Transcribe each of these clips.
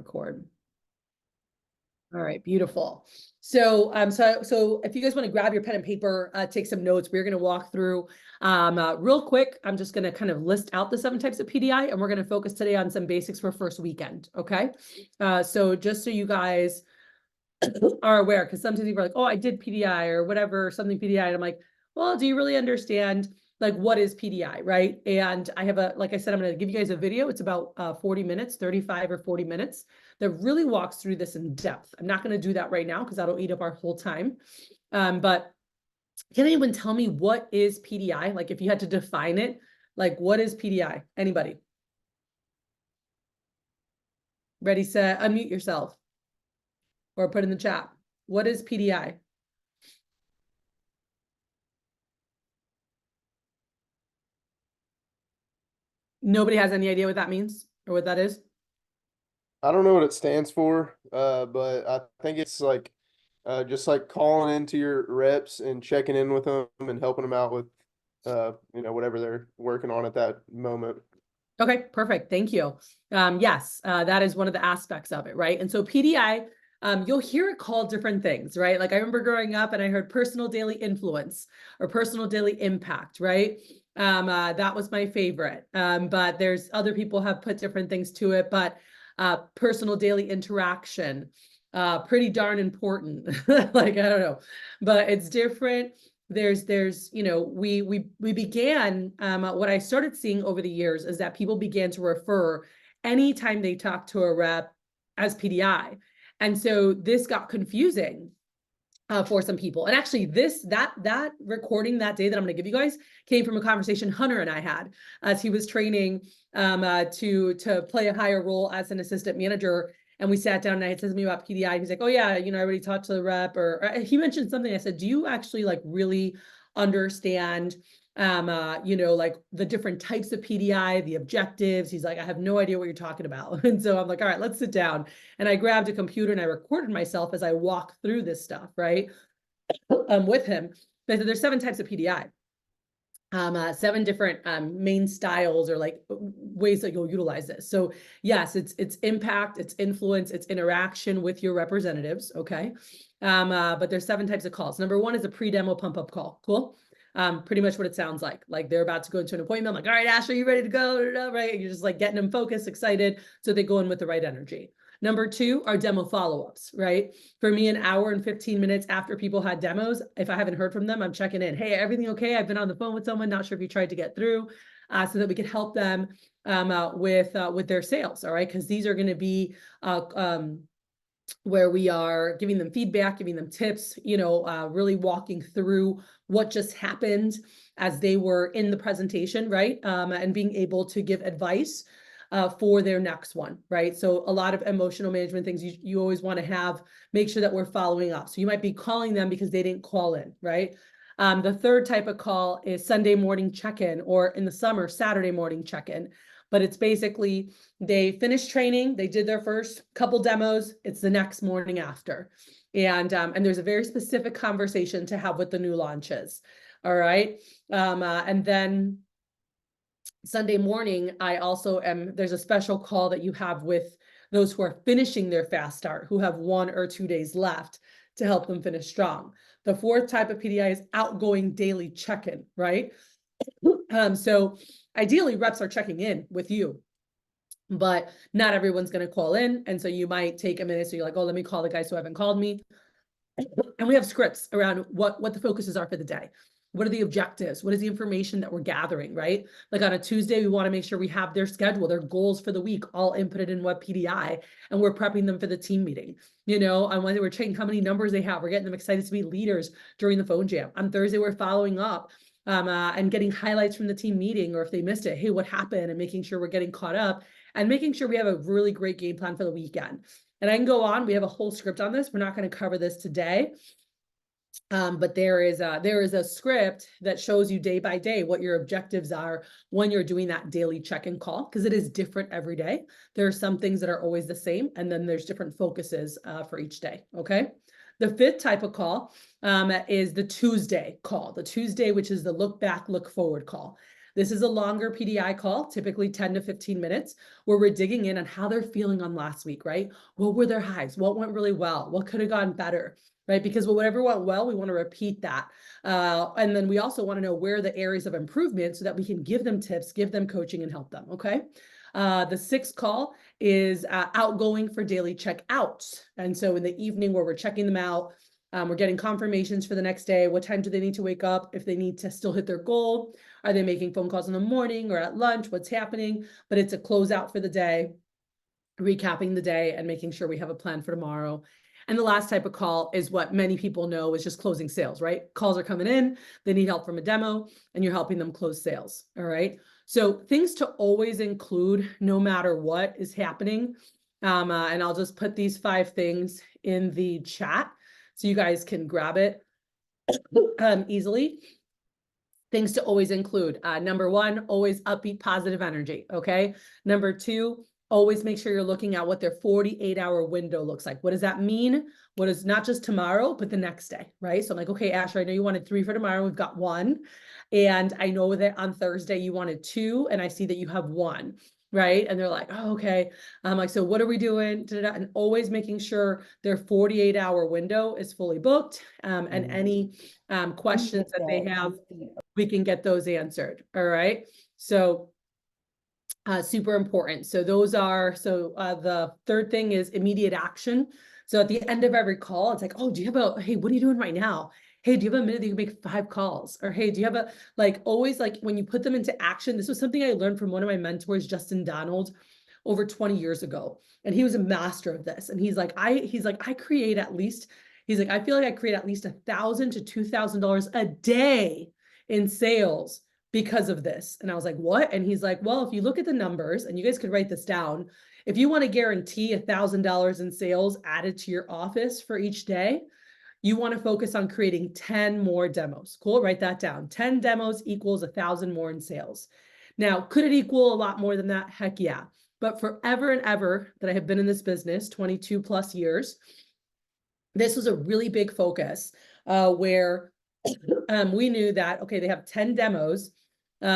record. All right, beautiful. So, so if you guys want to grab your pen and paper, take some notes. We're going to walk through real quick. I'm just going to kind of list out the 7 types of PDI, and we're going to focus today on some basics for first weekend. Okay. So just so you guys are aware, because sometimes people are like, oh, I did PDI or whatever, something PDI. And I'm like, well, do you really understand like what is PDI, right? And I have like I said, I'm going to give you guys a video. It's about 40 minutes, 35 or 40 minutes that really walks through this in depth. I'm not going to do that right now because that'll eat up our whole time. But can anyone tell me what is PDI? Like if you had to define it, like what is PDI? Anybody? Ready, set, unmute yourself or put in the chat. What is PDI? Nobody has any idea what that means or what that is? I don't know what it stands for, but I think it's like just like calling into your reps and checking in with them and helping them out with whatever they're working on at that moment. Okay, perfect. Thank you. Yes, that is one of the aspects of it, right? And so PDI, you'll hear it called different things, right? Like I remember growing up and I heard personal daily influence or personal daily impact, right? That was my favorite. But there's other people have put different things to it, but personal daily interaction, pretty darn important. Like, I don't know, but it's different. There's we began what I started seeing over the years is that people began to refer anytime they talk to a rep as PDI, and so this got confusing for some people. And actually that recording that day that I'm going to give you guys came from a conversation Hunter and I had as he was training to play a higher role as an assistant manager. And we sat down and I said to me about PDI. He's like, oh yeah, I already talked to the rep, or he mentioned something. I said, do you actually like really understand like the different types of PDI, the objectives? He's like, I have no idea what you're talking about. And so I'm like, all right, let's sit down. And I grabbed a computer and I recorded myself as I walk through this stuff, right? With him. But there's 7 types of PDI. 7 different main styles or like ways that you'll utilize this. So yes, it's impact, it's influence, it's interaction with your representatives. Okay. But there's 7 types of calls. Number 1 is a pre-demo pump-up call. Cool. Pretty much what it sounds like they're about to go into an appointment. I'm like, all right, Ash, are you ready to go? Right. And you're just like getting them focused, excited. So they go in with the right energy. Number 2 are demo follow-ups, right? For me, an hour and 15 minutes after people had demos, if I haven't heard from them, I'm checking in. Hey, everything okay? I've been on the phone with someone, not sure if you tried to get through, so that we could help them with their sales, all right? Because these are going to be where we are giving them feedback, giving them tips, really walking through what just happened as they were in the presentation, right? And being able to give advice for their next one, right? So a lot of emotional management things you always want to make sure that we're following up. So you might be calling them because they didn't call in, right? The 3rd type of call is Sunday morning check-in, or in the summer, Saturday morning check-in. But it's basically they finished training, they did their first couple demos, it's the next morning after. And there's a very specific conversation to have with the new launches. All right. And then Sunday morning, I also there's a special call that you have with those who are finishing their fast start, who have 1 or 2 days left to help them finish strong. The 4th type of PDI is outgoing daily check-in, right? So ideally reps are checking in with you, but not everyone's going to call in. And so you might take a minute. So you're like, oh, let me call the guys who haven't called me. And we have scripts around what the focuses are for the day. What are the objectives? What is the information that we're gathering, right? Like on a Tuesday, we want to make sure we have their schedule, their goals for the week, all inputted in Web PDI, and we're prepping them for the team meeting. On Wednesday, we're checking how many numbers they have. We're getting them excited to be leaders during the phone jam. On Thursday, we're following up and getting highlights from the team meeting, or if they missed it, hey, what happened? And making sure we're getting caught up and making sure we have a really great game plan for the weekend. And I can go on. We have a whole script on this. We're not going to cover this today. But there is a script that shows you day by day what your objectives are when you're doing that daily check-in call, because it is different every day. There are some things that are always the same, and then there's different focuses for each day. Okay. The 5th type of call is the Tuesday call, which is the look back, look forward call. This is a longer PDI call, typically 10 to 15 minutes, where we're digging in on how they're feeling on last week, right? What were their highs? What went really well? What could have gone better? Right? Because whatever went well, we want to repeat that. And then we also want to know where the areas of improvement so that we can give them tips, give them coaching, and help them. Okay. The sixth call is outgoing for daily checkouts. And so in the evening where we're checking them out, we're getting confirmations for the next day. What time do they need to wake up? If they need to still hit their goal, are they making phone calls in the morning or at lunch? What's happening? But it's a closeout for the day, recapping the day and making sure we have a plan for tomorrow. And the last type of call is what many people know is just closing sales, right? Calls are coming in, they need help from a demo, and you're helping them close sales. All right. So things to always include no matter what is happening. And I'll just put these 5 things in the chat so you guys can grab it easily. Things to always include. Number 1, always upbeat, positive energy. Okay. Number 2, always make sure you're looking at what their 48-hour window looks like. What does that mean? What is not just tomorrow, but the next day, right? So I'm like, okay, Asher, I know you wanted 3 for tomorrow. We've got 1. And I know that on Thursday you wanted 2, and I see that you have 1, right? And they're like, oh, okay. I'm like, so what are we doing? And always making sure their 48-hour window is fully booked. And any questions that they have, we can get those answered. All right. So super important. So those are, the third thing is immediate action. So at the end of every call, it's like, oh, do you have hey, what are you doing right now? Hey, do you have a minute that you can make 5 calls? Or hey, do you have always when you put them into action, this was something I learned from one of my mentors, Justin Donald, over 20 years ago. And he was a master of this. And he's like, I create at least, I feel like I create at least $1,000 to $2,000 a day in sales because of this. And I was like, what? And he's like, well, if you look at the numbers, and you guys could write this down, if you want to guarantee $1,000 in sales added to your office for each day, you want to focus on creating 10 more demos. Cool. Write that down. 10 demos equals 1,000 more in sales. Now, could it equal a lot more than that? Heck yeah. But forever and ever that I have been in this business, 22 plus years, this was a really big focus where we knew that, okay, they have 10 demos. They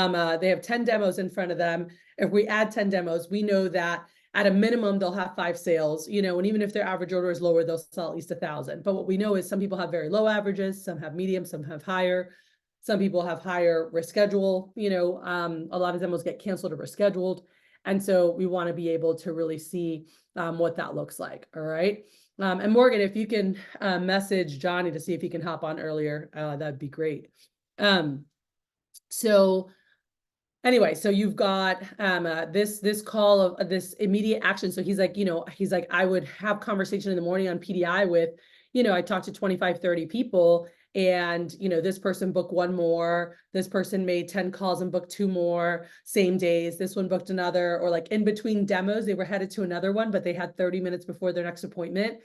have 10 demos in front of them. If we add 10 demos, we know that at a minimum, they'll have 5 sales, and even if their average order is lower, they'll sell at least 1,000. But what we know is some people have very low averages, some have medium, some have higher. Some people have higher reschedule, a lot of demos get canceled or rescheduled. And so we want to be able to really see what that looks like. All right. And Morgan, if you can message Johnny to see if he can hop on earlier, that'd be great. So anyway, so you've got this call of this immediate action. So he's like, I would have conversation in the morning on PDI with, I talked to 25, 30 people, and, this person booked 1 more, this person made 10 calls and booked 2 more same days. This one booked another, or in between demos, they were headed to another one, but they had 30 minutes before their next appointment.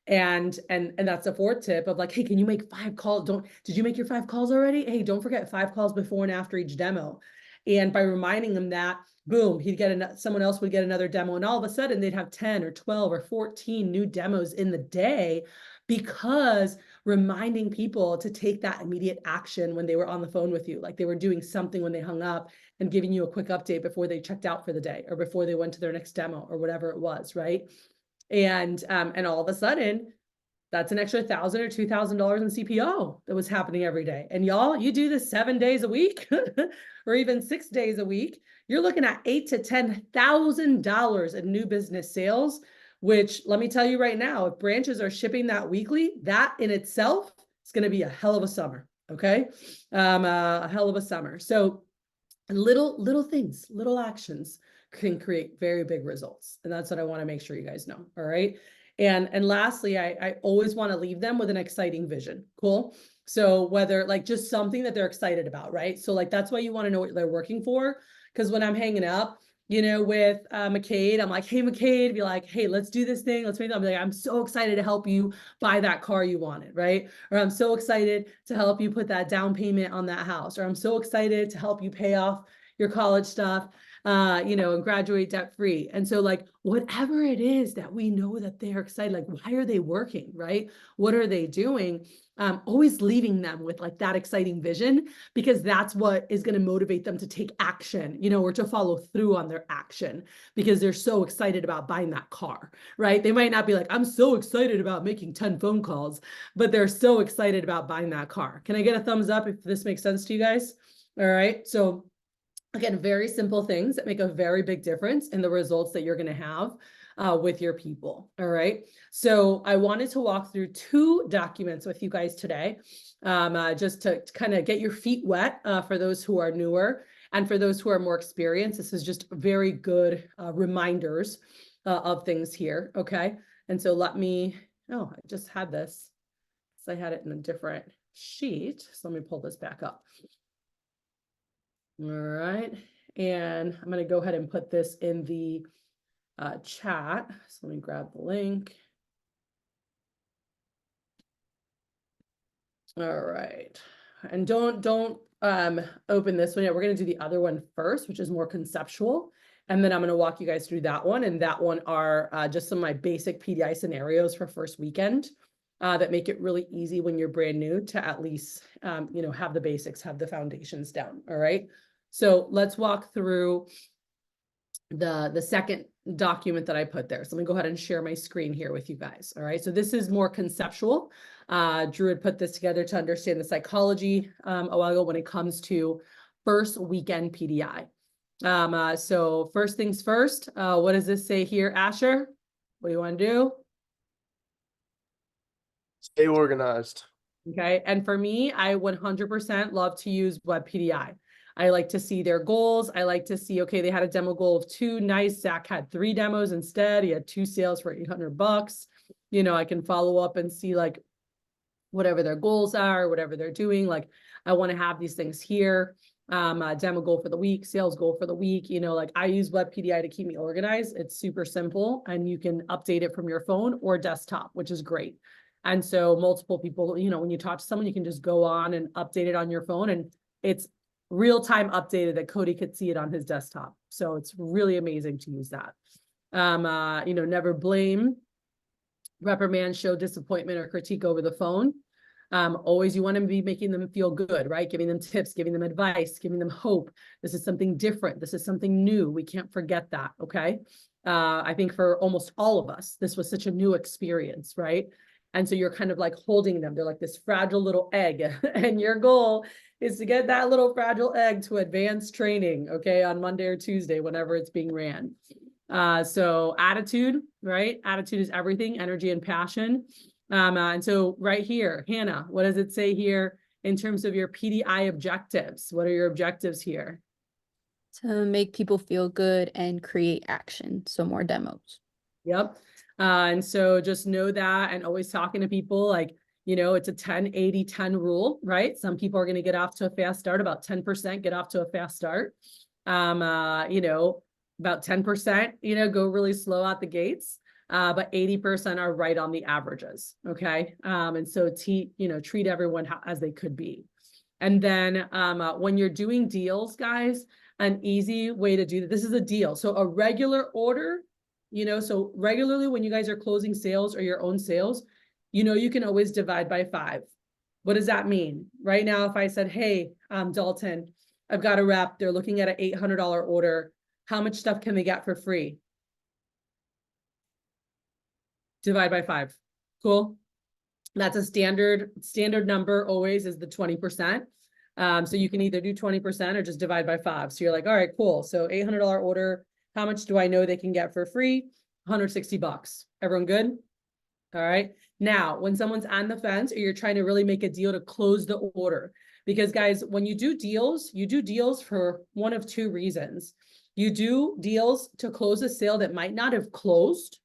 And that's a 4th tip of hey, can you make 5 calls? Did you make your 5 calls already? Hey, don't forget 5 calls before and after each demo. And by reminding them that, boom, someone else would get another demo. And all of a sudden they'd have 10 or 12 or 14 new demos in the day, because reminding people to take that immediate action when they were on the phone with you, like they were doing something when they hung up, and giving you a quick update before they checked out for the day or before they went to their next demo or whatever it was, right? And all of a sudden, that's an extra $1,000 or $2,000 in CPO that was happening every day. And y'all, you do this 7 days a week or even 6 days a week, you're looking at $8,000 to $10,000 in new business sales, which, let me tell you right now, if branches are shipping that weekly, that in itself is going to be a hell of a summer. Okay. A hell of a summer. So little things, little actions can create very big results. And that's what I want to make sure you guys know. All right. And lastly, I always want to leave them with an exciting vision. Cool. So whether just something that they're excited about, right? So that's why you want to know what they're working for. Because when I'm hanging up, with McCade, I'm like, hey, McCade, be like, hey, let's do this thing. Let's make them. I'm so excited to help you buy that car you wanted, right? Or I'm so excited to help you put that down payment on that house. Or I'm so excited to help you pay off your college stuff. you know, and graduate debt free. And so like, whatever it is that we know that they're excited, like, why are they working, right? What are they doing? Always leaving them with like that exciting vision, because that's what is going to motivate them to take action, you know, or to follow through on their action, because they're so excited about buying that car, right? They might not be like, I'm so excited about making 10 phone calls, but they're so excited about buying that car. Can I get a thumbs up if this makes sense to you guys? All right. So again, very simple things that make a very big difference in the results that you're going to have with your people. All right. So I wanted to walk through 2 documents with you guys today, just to kind of get your feet wet for those who are newer, and for those who are more experienced. This is just very good reminders of things here. Okay. And so let me, oh, I just had this. So I had it in a different sheet. So let me pull this back up. All right. And I'm going to go ahead and put this in the chat. So let me grab the link. All right. And don't open this one yet. We're going to do the other one first, which is more conceptual. And then I'm going to walk you guys through that one. And that one are just some of my basic PDI scenarios for first weekend that make it really easy when you're brand new to at least, you know, have the basics, have the foundations down. All right. So let's walk through the second document that I put there. So let me go ahead and share my screen here with you guys. All right. So this is more conceptual. Drew had put this together to understand the psychology a while ago when it comes to first weekend PDI. So first things first, what does this say here, Asher? What do you want to do? Stay organized. Okay. And for me, I 100% love to use web PDI. I like to see their goals. I like to see, okay, they had a demo goal of 2. Nice. Zach had 3 demos instead. He had 2 sales for $800. You know, I can follow up and see like whatever their goals are, whatever they're doing. Like, I want to have these things here. Demo goal for the week, sales goal for the week. You know, like, I use web PDI to keep me organized. It's super simple, and you can update it from your phone or desktop, which is great. And so multiple people, you know, when you talk to someone, you can just go on and update it on your phone, and it's real-time updated that Cody could see it on his desktop. So it's really amazing to use that. You know, never blame, reprimand, show disappointment, or critique over the phone. Always, you want to be making them feel good, right? Giving them tips, giving them advice, giving them hope. This is something different. This is something new. We can't forget that. Okay. I think for almost all of us, this was such a new experience, right? And so you're kind of like holding them. They're like this fragile little egg, and your goal is to get that little fragile egg to advanced training, okay, on Monday or Tuesday, whenever it's being ran. So attitude, right? Attitude is everything, energy and passion. And so right here, Hannah, what does it say here in terms of your PDI objectives? What are your objectives here? To make people feel good and create action. So more demos. Yep. And so just know that, and always talking to people, like, you know, it's a 10-80-10 rule, right? Some people are going to get off to a fast start. About 10% get off to a fast start. You know, about 10%, you know, go really slow out the gates. But 80% are right on the averages. Okay. And so you know, treat everyone as they could be. And then when you're doing deals, guys, an easy way to do that. This is a deal. So a regular order, you know, so regularly when you guys are closing sales or your own sales, you know, you can always divide by 5. What does that mean? Right now, if I said, hey, Dalton, I've got a rep, they're looking at an $800 order. How much stuff can they get for free? Divide by 5. Cool. That's a standard number always is the 20%. So you can either do 20% or just divide by 5. So you're like, all right, cool. So $800 order. How much do I know they can get for free? $160. Everyone good? All right. Now, when someone's on the fence, or you're trying to really make a deal to close the order, because guys, when you do deals for one of 2 reasons. You do deals to close a sale that might not have closed,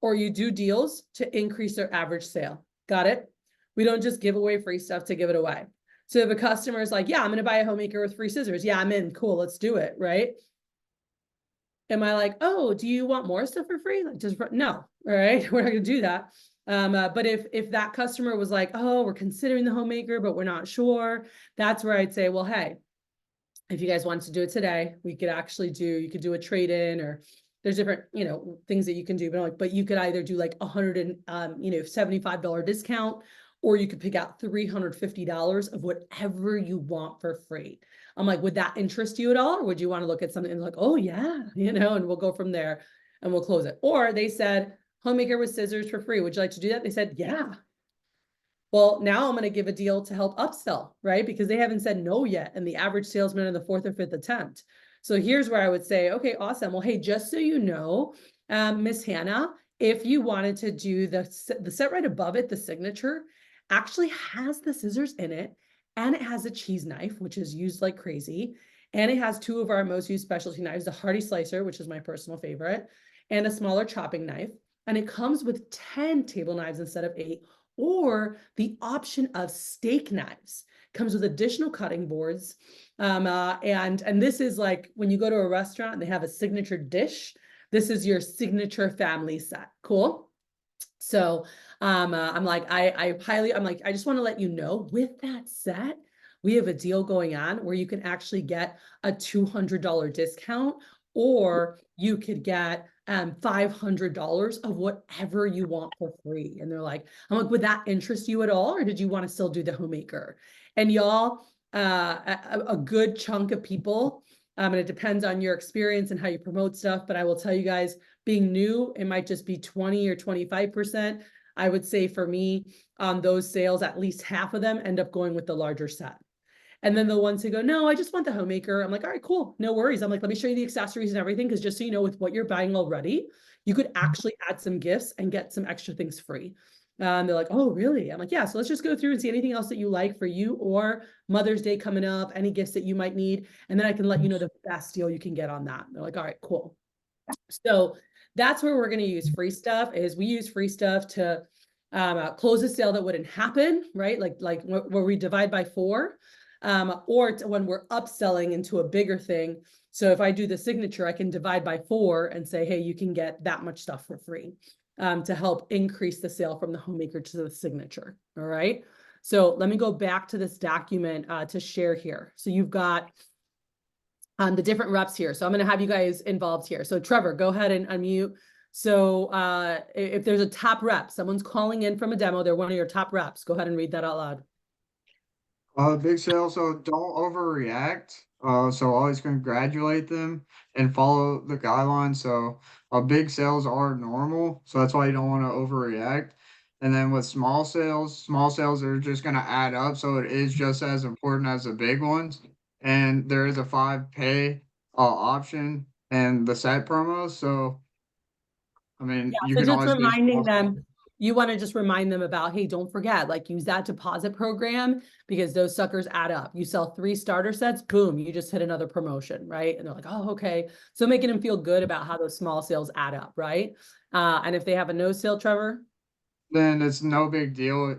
or you do deals to increase their average sale. Got it? We don't just give away free stuff to give it away. So if a customer is like, yeah, I'm going to buy a homemaker with free scissors. Yeah, I'm in. Cool. Let's do it. Right. Am I like, oh, do you want more stuff for free? Like, just no. All right. We're not going to do that. But if that customer was like, oh, we're considering the homemaker, but we're not sure, that's where I'd say, well, hey, if you guys want to do it today, we could actually you could do a trade-in, or there's different, things that you can do, but you could either do like $175 discount, or you could pick out $350 of whatever you want for free. I'm like, would that interest you at all? Or would you want to look at something like, oh yeah, and we'll go from there and we'll close it. Or they said, homemaker with scissors for free. Would you like to do that? They said, yeah. Well, now I'm going to give a deal to help upsell, right? Because they haven't said no yet. And the average salesman in the 4th or 5th attempt. So here's where I would say, okay, awesome. Well, hey, just so you know, Miss Hannah, if you wanted to do the set right above it, the signature actually has the scissors in it, and it has a cheese knife, which is used like crazy. And it has 2 of our most used specialty knives, the Hardy Slicer, which is my personal favorite, and a smaller chopping knife. And it comes with 10 table knives instead of 8, or the option of steak knives. Comes with additional cutting boards. And this is like when you go to a restaurant and they have a signature dish, this is your signature family set. Cool. So I'm like, I just want to let you know, with that set, we have a deal going on where you can actually get a $200 discount, or you could get $500 of whatever you want for free. And they're like, I'm like, would that interest you at all? Or did you want to still do the homemaker? And y'all, a good chunk of people, and it depends on your experience and how you promote stuff, but I will tell you guys, being new, it might just be 20 or 25%. I would say for me, on those sales, at least half of them end up going with the larger set. And then the ones who go, no, I just want the homemaker. I'm like, all right, cool. No worries. I'm like, let me show you the accessories and everything. Cause just so you know, with what you're buying already, you could actually add some gifts and get some extra things free. They're like, oh, really? I'm like, yeah. So let's just go through and see anything else that you like for you, or Mother's Day coming up, any gifts that you might need. And then I can let you know the best deal you can get on that. They're like, all right, cool. So that's where we're going to use free stuff. Is we use free stuff to close a sale that wouldn't happen, right? Like where we divide by 4. Or when we're upselling into a bigger thing. So if I do the signature, I can divide by 4 and say, hey, you can get that much stuff for free, to help increase the sale from the homemaker to the signature. All right. So let me go back to this document to share here. So you've got the different reps here. So I'm going to have you guys involved here. So Trevor, go ahead and unmute. So if there's a top rep, someone's calling in from a demo, they're one of your top reps. Go ahead and read that out loud. Big sale, so don't overreact. So always congratulate them and follow the guidelines. So big sales are normal, so that's why you don't want to overreact. And then with small sales are just going to add up, so it is just as important as the big ones. And there is a 5 pay option and the set promos. So I mean, Yeah, you so can just always do reminding small them, you want to just remind them about, hey, don't forget, like use that deposit program, because those suckers add up. You sell 3 starter sets, boom, you just hit another promotion, right? And they're like, oh, okay. So making them feel good about how those small sales add up, right? And if they have a no sale, Trevor? then it's no big deal.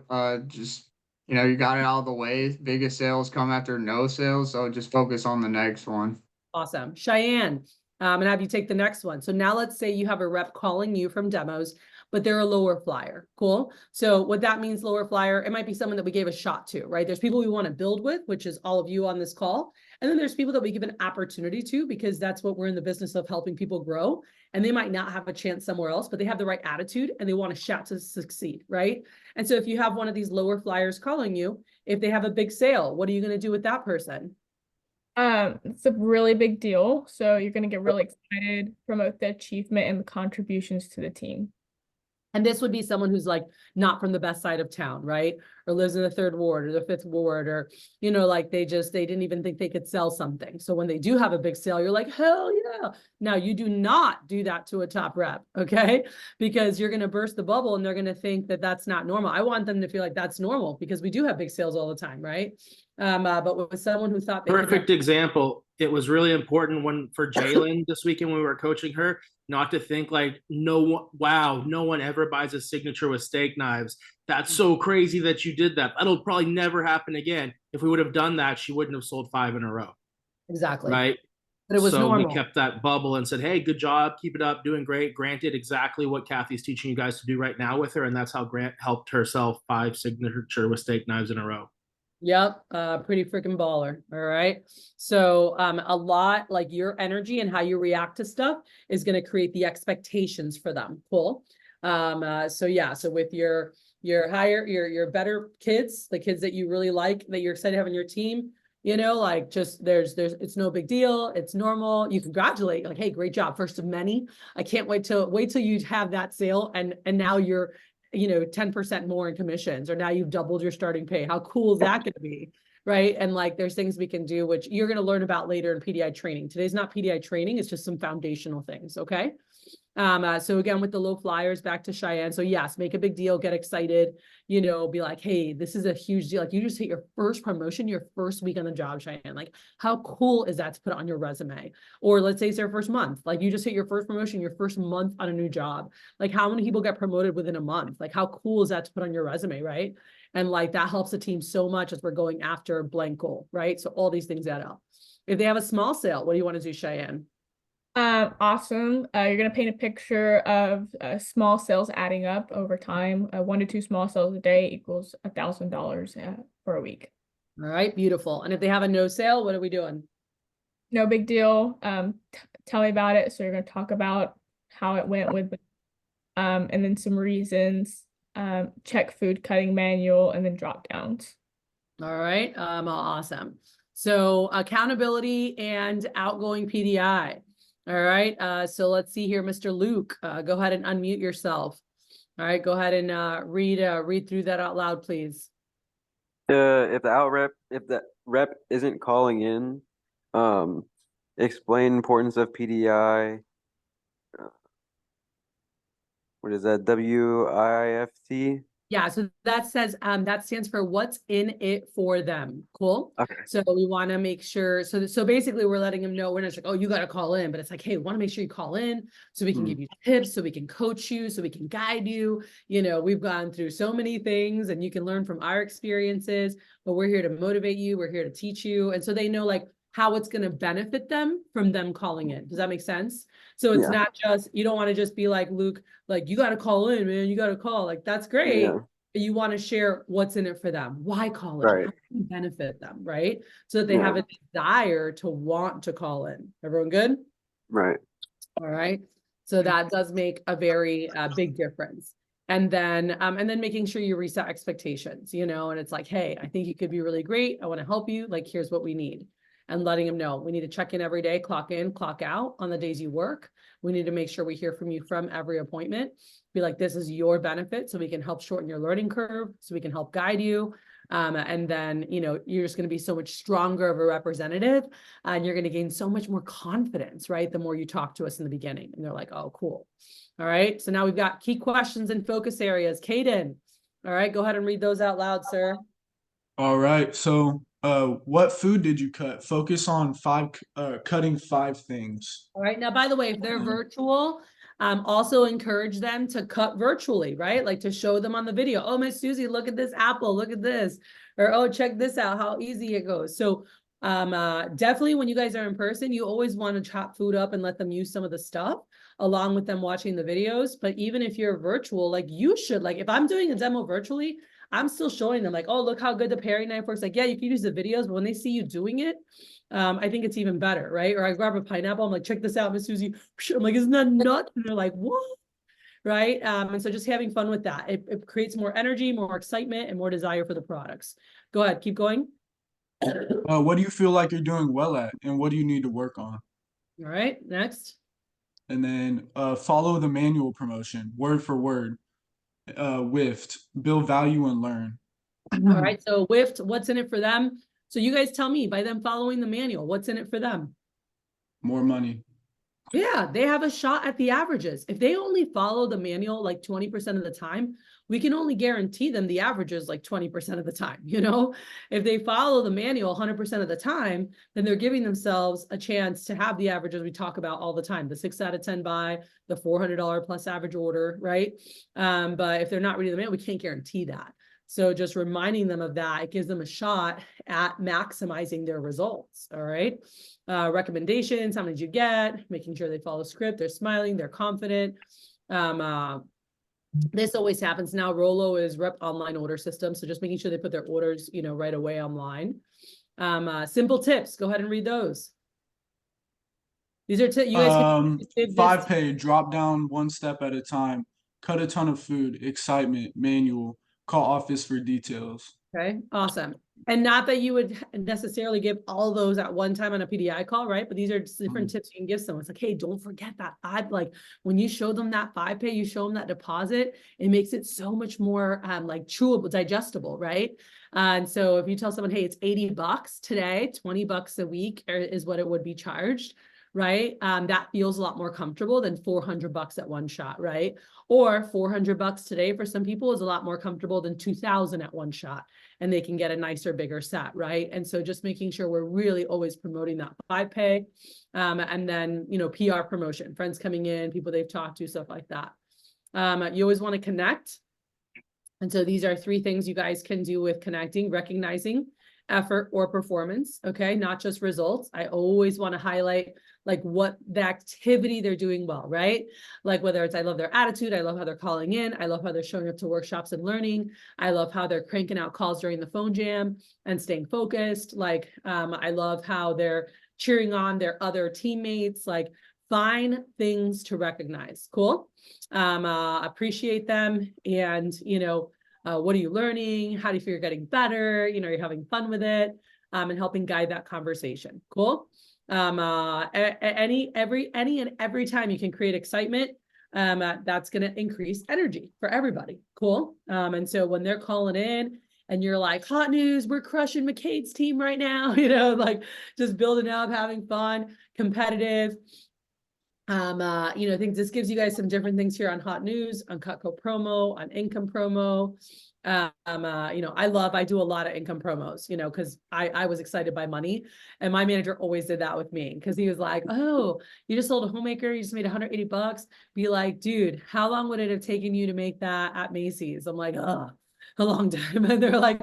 Just you got it out of the way. Biggest sales come after no sales, so just focus on the next one. Awesome. Cheyenne, and have you take the next one. So now let's say you have a rep calling you from demos, but they're a lower flyer. Cool. So what that means, lower flyer, it might be someone that we gave a shot to, right? There's people we want to build with, which is all of you on this call. And then there's people that we give an opportunity to, because that's what we're in the business of, helping people grow. And they might not have a chance somewhere else, but they have the right attitude and they want to shout to succeed, right? And so if you have one of these lower flyers calling you, if they have a big sale, what are you going to do with that person? It's a really big deal. So you're going to get really excited, promote the achievement and the contributions to the team. And this would be someone who's like not from the best side of town, right? Or lives in the 3rd ward or the 5th ward, or, like they didn't even think they could sell something. So when they do have a big sale, you're like, hell yeah. Now you do not do that to a top rep, okay? Because you're going to burst the bubble and they're going to think that that's not normal. I want them to feel like that's normal, because we do have big sales all the time, right? But with someone who thought perfect example, it was really important for Jalen this weekend when we were coaching her, not to think like, no one ever buys a signature with steak knives. That's so crazy that you did that. That'll probably never happen again. If we would have done that, she wouldn't have sold 5 in a row. Exactly. Right. But it was so normal. We kept that bubble and said, hey, good job. Keep it up. Doing great. Granted, exactly what Kathy's teaching you guys to do right now with her. And that's how Grant helped herself 5 signature with steak knives in a row. Yep, pretty freaking baller. All right. So a lot like your energy and how you react to stuff is going to create the expectations for them. Cool. So yeah, so with your higher, your better kids, the kids that you really like, that you're excited to have on your team, you know, like just there's it's no big deal. It's normal. You congratulate, like, hey, great job. First of many. I can't wait till you have that sale and now you're 10% more in commissions, or now you've doubled your starting pay. How cool is that going to be? Right. And like, there's things we can do, which you're going to learn about later in PDI training. Today's not PDI training. It's just some foundational things. Okay. So again, with the low flyers, back to Cheyenne. So yes, make a big deal, get excited, be like, hey, this is a huge deal. Like you just hit your first promotion, your first week on the job, Cheyenne. Like how cool is that to put on your resume? Or let's say it's their first month. Like you just hit your first promotion, your first month on a new job. Like how many people get promoted within a month? Like how cool is that to put on your resume, right? And like that helps the team so much as we're going after a blank goal, right? So all these things add up. If they have a small sale, what do you want to do, Cheyenne? Awesome. You're gonna paint a picture of small sales adding up over time. 1 to 2 small sales a day equals $1,000 for a week. All right, beautiful. And if they have a no sale, what are we doing? No big deal. Tell me about it. So you're gonna talk about how it went with, and then some reasons. Check food cutting manual, and then drop downs. All right, awesome. So accountability and outgoing PDI. All right, so let's see here, Mr. Luke, go ahead and unmute yourself. All right, go ahead and read through that out loud, please. If the rep isn't calling in, explain importance of PDI. What is that? WIFT? Yeah, so that says that stands for what's in it for them. Cool. Okay. So we want to make sure. So basically, we're letting them know we're not like, oh, you got to call in, but it's like, hey, we want to make sure you call in so we can give you tips, so we can coach you, so we can guide you. We've gone through so many things, and you can learn from our experiences. But we're here to motivate you. We're here to teach you, and so they know like how it's going to benefit them from them calling in. Does that make sense? So it's not just, you don't want to just be like, Luke, like, you got to call in, man, you got to call. Like, that's great. Yeah. But you want to share what's in it for them. Why call in? Right. How can you benefit them, right? So that they have a desire to want to call in. Everyone good? Right. All right. So that does make a very big difference. And then making sure you reset expectations, and it's like, hey, I think you could be really great. I want to help you. Like, here's what we need. And letting them know we need to check in every day, clock in, clock out on the days you work. We need to make sure we hear from you from every appointment. Be like, this is your benefit, so we can help shorten your learning curve, so we can help guide you. And then, you're just going to be so much stronger of a representative, and you're going to gain so much more confidence, right? The more you talk to us in the beginning, and they're like, oh, cool. All right. So now we've got key questions and focus areas. Caden, all right, go ahead and read those out loud, sir. All right. So, what food did you cut? Focus on cutting 5 things. All right. Now, by the way, if they're virtual, also encourage them to cut virtually, right? Like to show them on the video. Oh, Miss Susie, look at this apple. Look at this. Or, oh, check this out, how easy it goes. So definitely when you guys are in person, you always want to chop food up and let them use some of the stuff along with them watching the videos. But even if you're virtual, like you should, like if I'm doing a demo virtually, I'm still showing them like, oh, look how good the paring knife works. Like, yeah, you can use the videos, but when they see you doing it, I think it's even better, right? Or I grab a pineapple, I'm like, check this out, Miss Susie. I'm like, isn't that nuts? And they're like, what? Right? And so just having fun with that. It creates more energy, more excitement, and more desire for the products. Go ahead, keep going. What do you feel like you're doing well at, and what do you need to work on? All right, next. And then follow the manual promotion, word for word. WIFT, build value and learn. All right, so WIFT, what's in it for them? So you guys tell me, by them following the manual, what's in it for them? More money. Yeah, they have a shot at the averages. If they only follow the manual like 20% of the time, we can only guarantee them the averages like 20% of the time. If they follow the manual 100% of the time, then they're giving themselves a chance to have the averages we talk about all the time, the 6 out of 10 buy, the $400 plus average order, right? But if they're not reading the manual, we can't guarantee that. So just reminding them of that, it gives them a shot at maximizing their results. All right. Recommendations, how many did you get? Making sure they follow script, they're smiling, they're confident. This always happens now. Rolo is rep online order system. So just making sure they put their orders, right away online. Simple tips. Go ahead and read those. These are you guys can save this. 5 pay, drop down one step at a time, cut a ton of food, excitement, manual, call office for details. Okay, awesome. And not that you would necessarily give all those at one time on a PDI call, right? But these are just different tips you can give someone. It's like, hey, don't forget that like when you show them that 5 pay, you show them that deposit, it makes it so much more like chewable, digestible, right? And so if you tell someone, hey, it's $80 today, $20 a week is what it would be charged, right? That feels a lot more comfortable than $400 at one shot, right? Or $400 today for some people is a lot more comfortable than $2,000 at one shot, and they can get a nicer, bigger set, right? And so just making sure we're really always promoting that 5 pay, and then PR promotion, friends coming in, people they've talked to, stuff like that. You always want to connect, and so these are 3 things you guys can do with connecting: recognizing effort or performance, okay, not just results. I always want to highlight like what the activity they're doing well, right? Like whether it's, I love their attitude, I love how they're calling in, I love how they're showing up to workshops and learning, I love how they're cranking out calls during the phone jam and staying focused. Like I love how they're cheering on their other teammates. Like find things to recognize. Cool. Appreciate them, and what are you learning? How do you feel you're getting better? You're having fun with it, and helping guide that conversation. Cool. Any and every time you can create excitement, that's going to increase energy for everybody. Cool. And so when they're calling in and you're like, hot news, we're crushing McCade's team right now, like just building up, having fun, competitive. I think this gives you guys some different things here on hot news, on Cutco promo, on income promo. I do a lot of income promos, because I was excited by money, and my manager always did that with me, because he was like, oh, you just sold a homemaker, you just made $180. Be like, dude, how long would it have taken you to make that at Macy's? I'm like, oh, a long time. And they're like,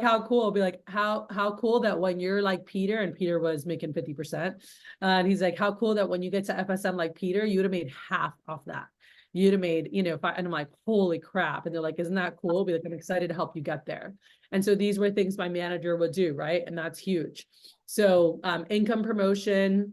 how cool? I'll be like, how cool that when you're like Peter, and Peter was making 50%. And he's like, how cool that when you get to FSM like Peter, you would have made half off that. You'd have made, and I'm like, holy crap. And they're like, isn't that cool? Be like, I'm excited to help you get there. And so these were things my manager would do, right? And that's huge. So income promotion,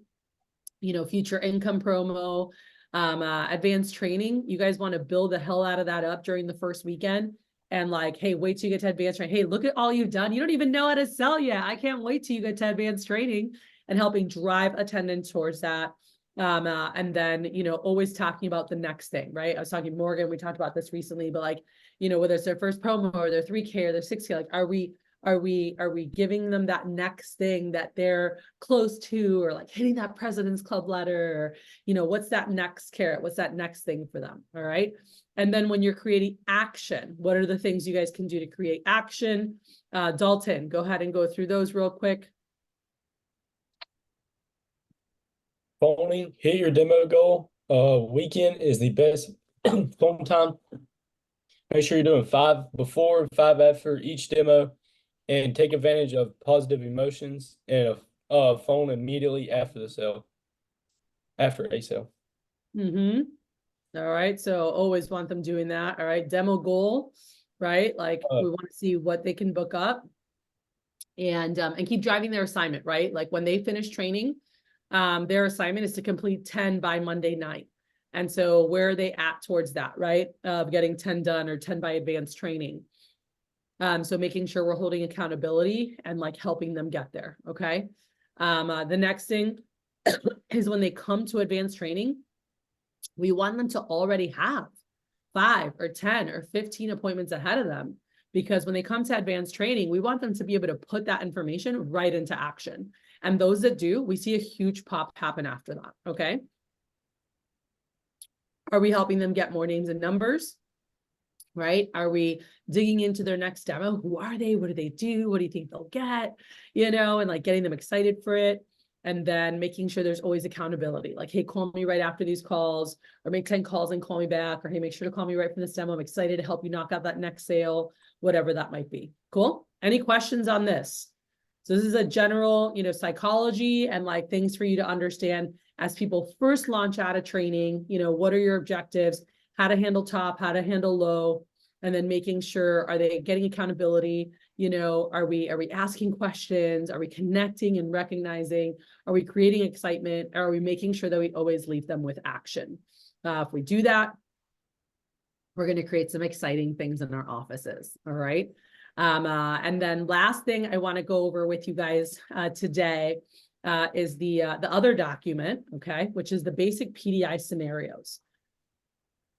future income promo, advanced training. You guys want to build the hell out of that up during the first weekend. And like, hey, wait till you get to advanced training. Hey, look at all you've done. You don't even know how to sell yet. I can't wait till you get to advanced training, and helping drive attendance towards that. And then, always talking about the next thing, right? I was talking to Morgan, we talked about this recently, but like, whether it's their first promo or their 3K or their 6K, like, are we giving them that next thing that they're close to, or like hitting that President's Club letter, or, what's that next carrot? What's that next thing for them? All right. And then when you're creating action, what are the things you guys can do to create action? Dalton, go ahead and go through those real quick. Phoning, hit your demo goal. Weekend is the best phone time. Make sure you're doing 5 before, 5 after each demo, and take advantage of positive emotions and a phone immediately after the sale, after a sale. All right. So always want them doing that. All right. Demo goal, right? Like we want to see what they can book up, and keep driving their assignment, right? Like when they finish training, their assignment is to complete 10 by Monday night. And so where are they at towards that, right? Of getting 10 done, or 10 by advanced training. So making sure we're holding accountability and like helping them get there. Okay. The next thing is when they come to advanced training, we want them to already have 5 or 10 or 15 appointments ahead of them, because when they come to advanced training, we want them to be able to put that information right into action. And those that do, we see a huge pop happen after that. Okay. Are we helping them get more names and numbers? Right? Are we digging into their next demo? Who are they? What do they do? What do you think they'll get? And like getting them excited for it. And then making sure there's always accountability. Like, hey, call me right after these calls, or make 10 calls and call me back. Or hey, make sure to call me right from this demo. I'm excited to help you knock out that next sale, whatever that might be. Cool. Any questions on this? So this is a general, psychology and like things for you to understand as people first launch out of training. What are your objectives? how to handle top, how to handle low, and then making sure, are they getting accountability? You know, are we asking questions? Are we connecting and recognizing? Are we creating excitement? Are we making sure that we always leave them with action? If we do that, we're going to create some exciting things in our offices. All right. And then last thing I want to go over with you guys today is the other document, okay, which is the basic PDI scenarios.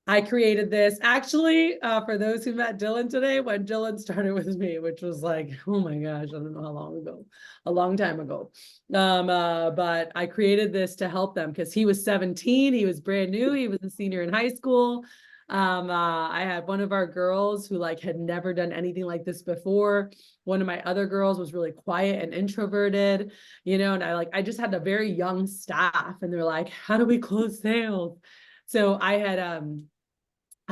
I created this actually for those who met Dylan today when Dylan started with me, which was like, oh my gosh, I don't know how long ago, a long time ago. But I created this to help them because he was 17, he was brand new, he was a senior in high school. I had one of our girls who like had never done anything like this before. One of my other girls was really quiet and introverted, you know, and I just had a very young staff and they're like, how do we close sales? So I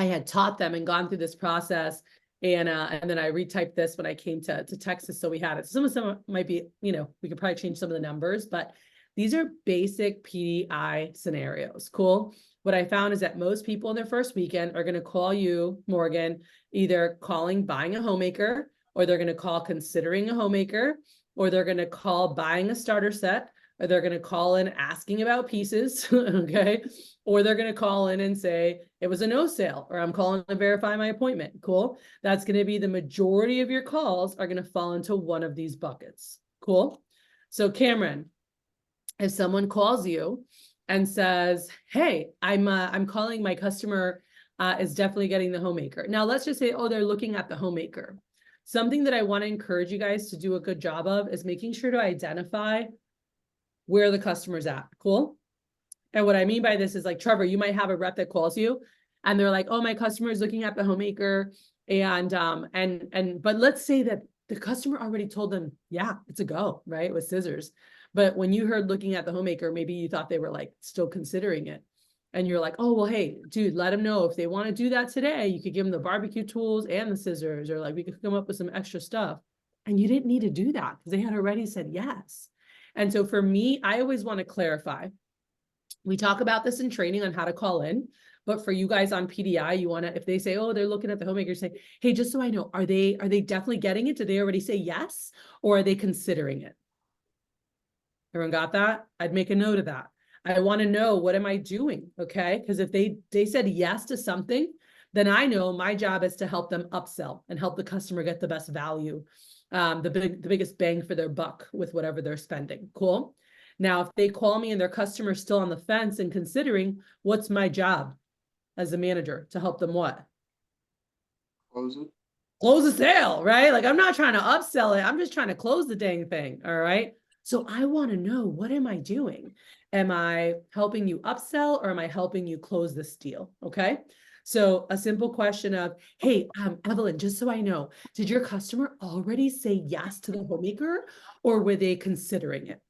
had taught them and gone through this process, and then I retyped this when I came to Texas, so we had it. Some of them might be, you know, we could probably change some of the numbers, but these are basic PDI scenarios. Cool. What I found is that most people in their first weekend are going to call you, Morgan, either calling buying a homemaker, or they're going to call considering a homemaker, or they're going to call buying a starter set, or they're going to call in asking about pieces, okay? Or they're going to call in and say, it was a no sale, or I'm calling to verify my appointment. Cool. That's going to be the majority of your calls are going to fall into one of these buckets. Cool. So Cameron, if someone calls you and says, hey, I'm calling, my customer is definitely getting the homemaker. Now let's just say, oh, they're looking at the homemaker. Something that I want to encourage you guys to do a good job of is making sure to identify where the customer's at. Cool. And what I mean by this is like, Trevor, you might have a rep that calls you and they're like, oh, my customer is looking at the homemaker. But let's say that the customer already told them, yeah, it's a go, right? With scissors. But when you heard looking at the homemaker, maybe you thought they were like still considering it. And you're like, oh, well, hey, dude, let them know if they want to do that today, you could give them the barbecue tools and the scissors, or like we could come up with some extra stuff. And you didn't need to do that because they had already said yes. And so for me, I always want to clarify. We talk about this in training on how to call in, but for you guys on PDI, you want to, if they say, oh, they're looking at the homemaker, say, hey, just so I know, are they definitely getting it? Did they already say yes? Or are they considering it? Everyone got that? I'd make a note of that. I want to know, what am I doing? Okay. Because if they said yes to something, then I know my job is to help them upsell and help the customer get the best value, the biggest bang for their buck with whatever they're spending. Cool. Now, if they call me and their customer's still on the fence and considering, what's my job as a manager to help them what? Close it. Close the sale, right? Like I'm not trying to upsell it. I'm just trying to close the dang thing. All right. So I want to know, what am I doing? Am I helping you upsell or am I helping you close this deal? Okay. So a simple question of, hey, Evelyn, just so I know, did your customer already say yes to the homemaker or were they considering it?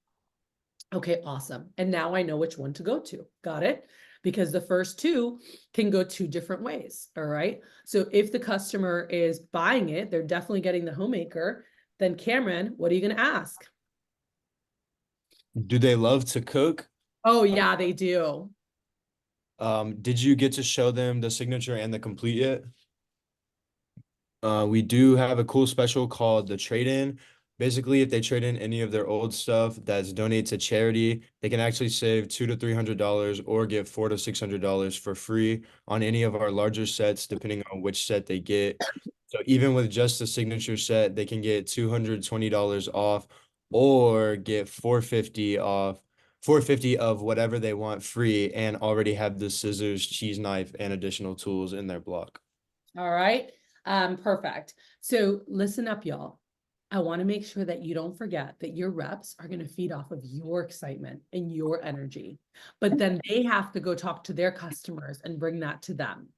Okay, awesome. And now I know which one to go to. Got it? Because the first two can go two different ways. All right. So if the customer is buying it, they're definitely getting the homemaker. Then Cameron, what are you going to ask? Do they love to cook? Oh, yeah, they do. Did you get to show them the signature and the complete yet? We do have a cool special called the trade-in. Basically, if they trade in any of their old stuff that's donated to charity, they can actually save $200 to $300 or get $400 to $600 for free on any of our larger sets, depending on which set they get. So even with just the signature set, they can get $220 off or get $450 off. $450 of whatever they want free and already have the scissors, cheese knife, and additional tools in their block. All right. Perfect. So listen up, y'all. I want to make sure that you don't forget that your reps are going to feed off of your excitement and your energy, but then they have to go talk to their customers and bring that to them.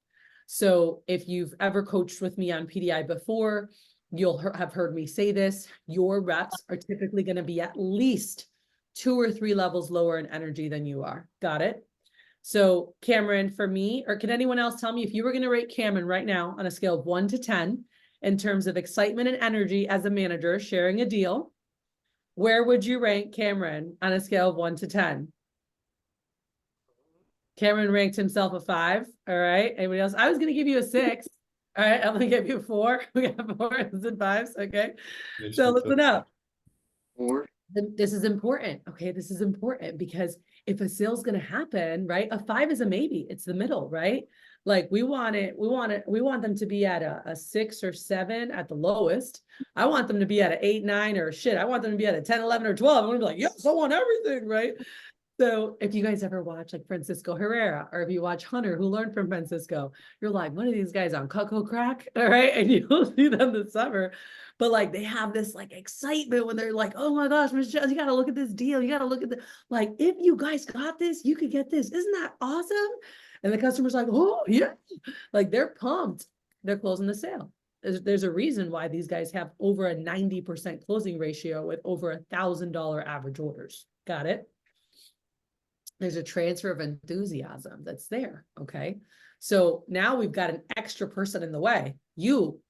So if you've ever coached with me on PDI before, you'll have heard me say this, your reps are typically going to be at least 2 or 3 levels lower in energy than you are. Got it? So Cameron, for me, or can anyone else tell me if you were going to rate Cameron right now on a scale of 1 to 10 in terms of excitement and energy as a manager sharing a deal, where would you rank Cameron on a scale of 1 to 10? Cameron ranked himself a 5. All right. Anybody else? I was going to give you a 6. All right. I'm going to give you a 4. We got 4s and 5s. Okay. So listen up. Or This is important. Okay. This is important because if a sale's going to happen, right? A 5 is a maybe. It's the middle, right? Like we want them to be at a 6 or 7 at the lowest. I want them to be at an 8, 9, or shit. I want them to be at a 10, 11, or 12. I'm gonna be like, yes, I want everything, right? So if you guys ever watch like Francisco Herrera, or if you watch Hunter, who learned from Francisco, you're like, one of these guys on cocoa crack, all right? And you'll see them this summer. But like they have this like excitement when they're like, oh my gosh, Michelle, you gotta look at this deal. You gotta look at the like, if you guys got this, you could get this. Isn't that awesome? And the customer's like, oh yeah, like they're pumped. They're closing the sale. There's a reason why these guys have over a 90% closing ratio with over $1,000 average orders. Got it? There's a transfer of enthusiasm that's there. Okay. So now we've got an extra person in the way. You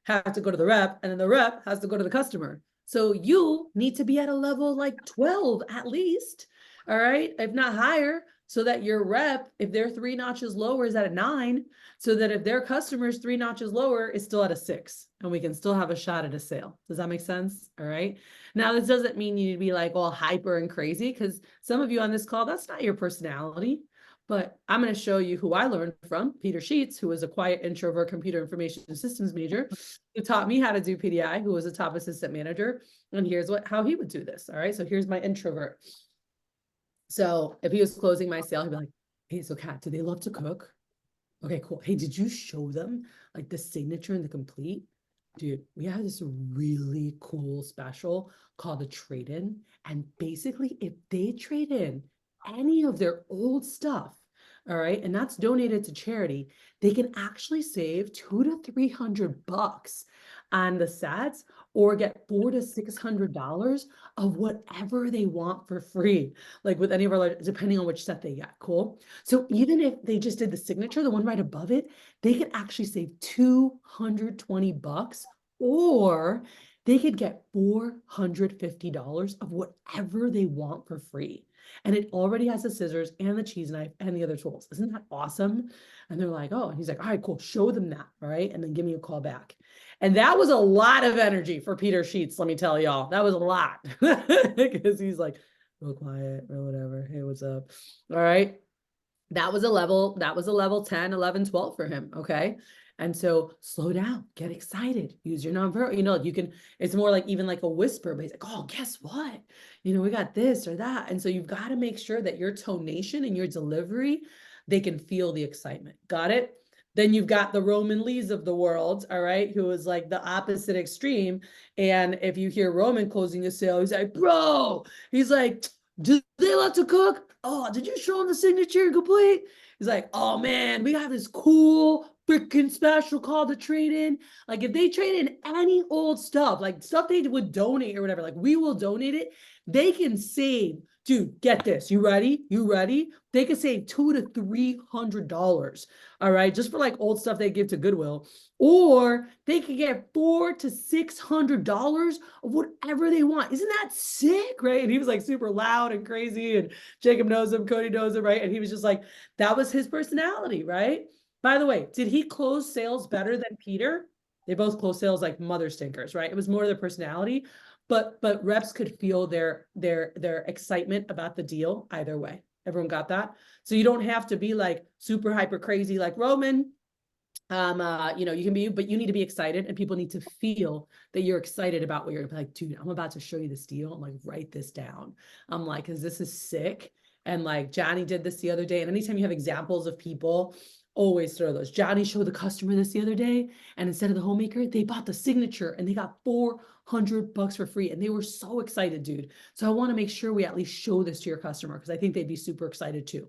have to go to the rep, and then the rep has to go to the customer. So you need to be at a level like 12 at least. All right. If not higher, so that your rep, if they're 3 notches lower, is at a 9. So that if their customer's 3 notches lower, is still at a 6. And we can still have a shot at a sale. Does that make sense? All right. Now, this doesn't mean you need to be like all hyper and crazy, because some of you on this call, that's not your personality. But I'm going to show you who I learned from, Peter Sheets, who was a quiet introvert computer information systems major, who taught me how to do PDI, who was a top assistant manager. And here's how he would do this. All right. So here's my introvert. So if he was closing my sale, he'd be like, hey, so Kat, do they love to cook? Okay, cool. Hey, did you show them like the signature and the complete? Dude, we have this really cool special called the trade-in. And basically, if they trade in any of their old stuff, all right, and that's donated to charity, they can actually save $200 to $300 on the sets, or get $400 to $600 of whatever they want for free, like with any of our, depending on which set they get. Cool. So even if they just did the signature, the one right above it, they could actually save $220, or they could get $450 of whatever they want for free. And it already has the scissors and the cheese knife and the other tools. Isn't that awesome? And they're like, oh, and he's like, all right, cool. Show them that. All right. And then give me a call back. And that was a lot of energy for Peter Sheets. Let me tell y'all, that was a lot, because he's like real quiet or whatever. Hey, what's up? All right. That was a level 10, 11, 12 for him. Okay. And so slow down, get excited, use your nonverbal, you can, it's more like even like a whisper, but he's like, oh, guess what? We got this or that. And so you've got to make sure that your tonation and your delivery, they can feel the excitement. Got it? Then you've got the Roman Lees of the world, all right, who is like the opposite extreme. And if you hear Roman closing a sale, he's like, bro, he's like, do they love to cook? Oh, did you show them the signature and complete? He's like, oh man, we have this cool freaking special called the trade-in. Like if they trade in any old stuff, like stuff they would donate or whatever, like we will donate it. They can save, dude, get this. You ready? They could save $200 to $300. All right. Just for like old stuff they give to Goodwill, or they could get $400 to $600 of whatever they want. Isn't that sick? Right. And he was like super loud and crazy, and Jacob knows him, Cody knows him. Right. And he was just like, that was his personality. Right. By the way, did he close sales better than Peter? They both closed sales like mother stinkers, right? It was more their personality, but reps could feel their excitement about the deal either way. Everyone got that? So you don't have to be like super hyper crazy like Roman. You can be, but you need to be excited, and people need to feel that you're excited about what you're gonna be like, dude, I'm about to show you this deal. I'm like, write this down. I'm like, because this is sick. And like Johnny did this the other day. And anytime you have examples of people, always throw those. Johnny showed the customer this the other day, and instead of the homemaker, they bought the signature and they got $400 for free. And they were so excited, dude. So I want to make sure we at least show this to your customer, because I think they'd be super excited too.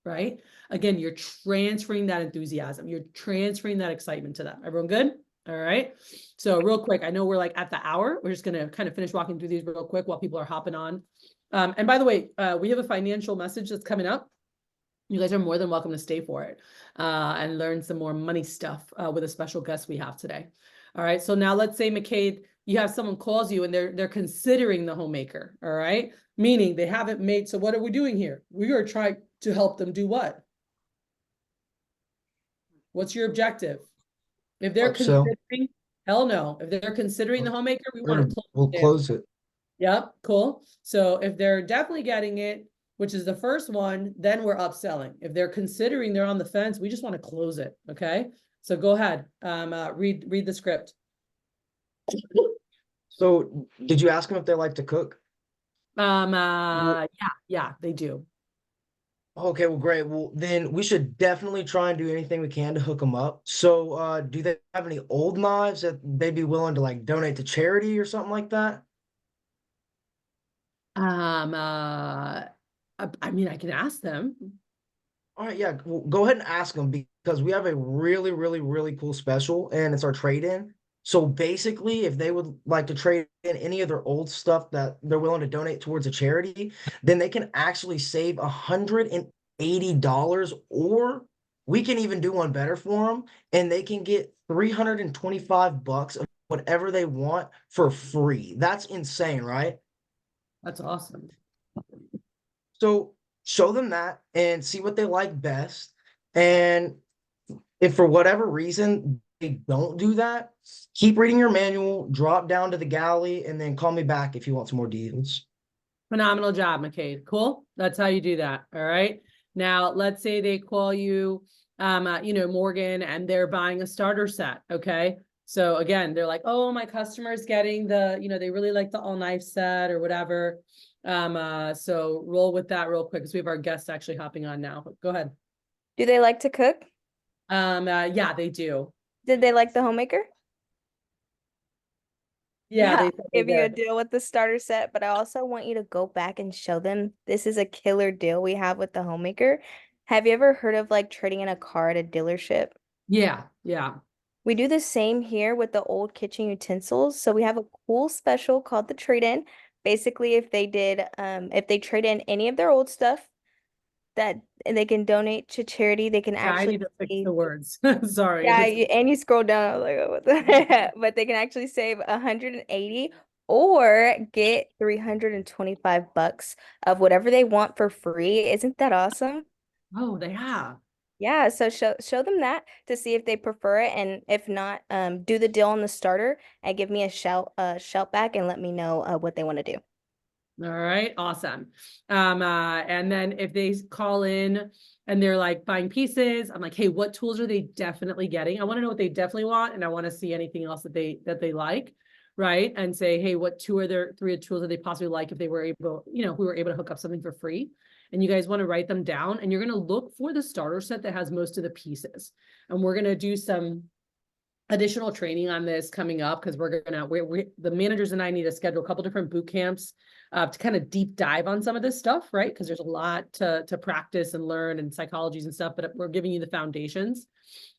Right? Again, you're transferring that enthusiasm. You're transferring that excitement to them. Everyone good? All right. So real quick, I know we're like at the hour. We're just going to kind of finish walking through these real quick while people are hopping on. And by the way, we have a financial message that's coming up. You guys are more than welcome to stay for it and learn some more money stuff with a special guest we have today. All right. So now let's say, McCade, you have someone calls you and they're considering the homemaker. All right. Meaning they haven't made. So what are we doing here? We are trying to help them do what? What's your objective? If they're Upsell. considering, hell no. If they're considering the homemaker, we want to close We'll it. close it. Yep, cool. So if they're definitely getting it, which is the first one, then we're upselling. If they're considering, they're on the fence, we just want to close it. Okay. So go ahead. Read the script. So did you ask them if they like to cook? Yeah, they do. Okay, well, great. Well, then we should definitely try and do anything we can to hook them up. So, do they have any old knives that they'd be willing to like donate to charity or something like that? I mean, I can ask them. All right, yeah, well, go ahead and ask them because we have a really, really, really cool special and it's our trade-in. So basically, if they would like to trade in any of their old stuff that they're willing to donate towards a charity, then they can actually save $180, or we can even do one better for them, and they can get $325 of whatever they want for free. That's insane, right? That's awesome. So show them that and see what they like best. And if for whatever reason they don't do that, keep reading your manual, drop down to the galley, and then call me back if you want some more deals. Phenomenal job, McCade. Cool. That's how you do that. All right. Now, let's say they call you, Morgan, and they're buying a starter set. Okay. So again, they're like, oh, my customer's getting the, they really like the all knife set or whatever. So roll with that real quick because we have our guests actually hopping on now. Go ahead. Do they like to cook? Yeah, they do. Did they like the homemaker? Yeah, I'll they give you a did. deal with the starter set, but I also want you to go back and show them this is a killer deal we have with the homemaker. Have you ever heard of like trading in a car at a dealership? Yeah. We do the same here with the old kitchen utensils. So we have a cool special called the trade-in. Basically, if they trade in any of their old stuff and they can donate to charity, they can Yeah, I actually need to fix save- the words. Sorry. Yeah, and you scroll down, I was like, oh, what the but they can actually save 180 or get $325 of whatever they want for free. Isn't that awesome? Oh, they have. Yeah, so show them that to see if they prefer it, and if not, do the deal on the starter and give me a shout back and let me know what they want to do. All right, awesome. And then if they call in and they're like buying pieces, I'm like, hey, what tools are they definitely getting? I want to know what they definitely want, and I want to see anything else that they like, right? And say, hey, what three tools that they possibly like if they were able, if we were able to hook up something for free. And you guys want to write them down, and you're going to look for the starter set that has most of the pieces. And we're going to do some additional training on this coming up because the managers and I need to schedule a couple different boot camps to kind of deep dive on some of this stuff, right? Because there's a lot to practice and learn and psychologies and stuff, but we're giving you the foundations.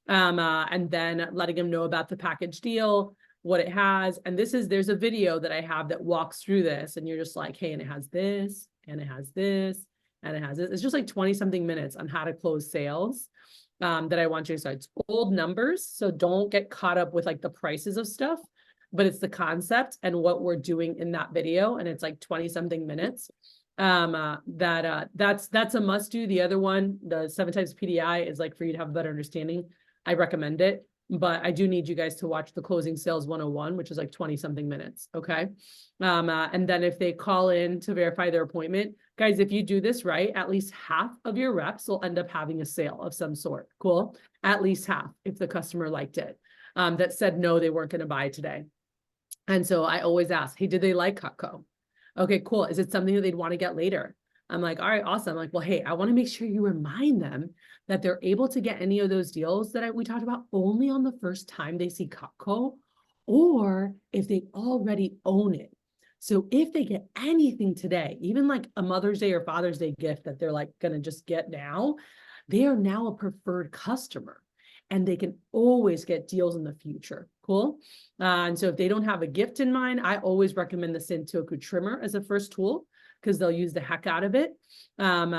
And then letting them know about the package deal, what it has. And there's a video that I have that walks through this, and you're just like, hey, and it has this, and it has this, and it has this. It's just like 20 something minutes on how to close sales. That I want you to start. It's old numbers, so don't get caught up with like the prices of stuff, but it's the concept and what we're doing in that video, and it's like 20 something minutes. That's a must do. The other one, the 7 times PDI, is like for you to have a better understanding. I recommend it, but I do need you guys to watch the Closing Sales 101, which is like 20 something minutes. Okay. And then if they call in to verify their appointment, guys, if you do this right, at least half of your reps will end up having a sale of some sort. Cool. At least half if the customer liked it, that said no, they weren't going to buy today. And so I always ask, hey, did they like Cutco? Okay, cool. Is it something that they'd want to get later? I'm like, all right, awesome. I'm like, well, hey, I want to make sure you remind them that they're able to get any of those deals that we talked about only on the first time they see Cutco, or if they already own it. So if they get anything today, even like a Mother's Day or Father's Day gift that they're like going to just get now, they are now a preferred customer, and they can always get deals in the future. Cool. And so if they don't have a gift in mind, I always recommend the Sentoku trimmer as a first tool, because they'll use the heck out of it. And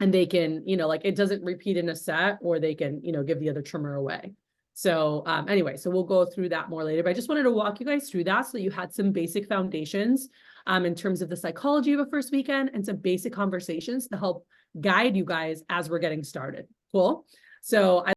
they can, like it doesn't repeat in a set, or they can, give the other trimmer away. So anyway, so we'll go through that more later, but I just wanted to walk you guys through that so that you had some basic foundations in terms of the psychology of a first weekend and some basic conversations to help guide you guys as we're getting started. Cool. So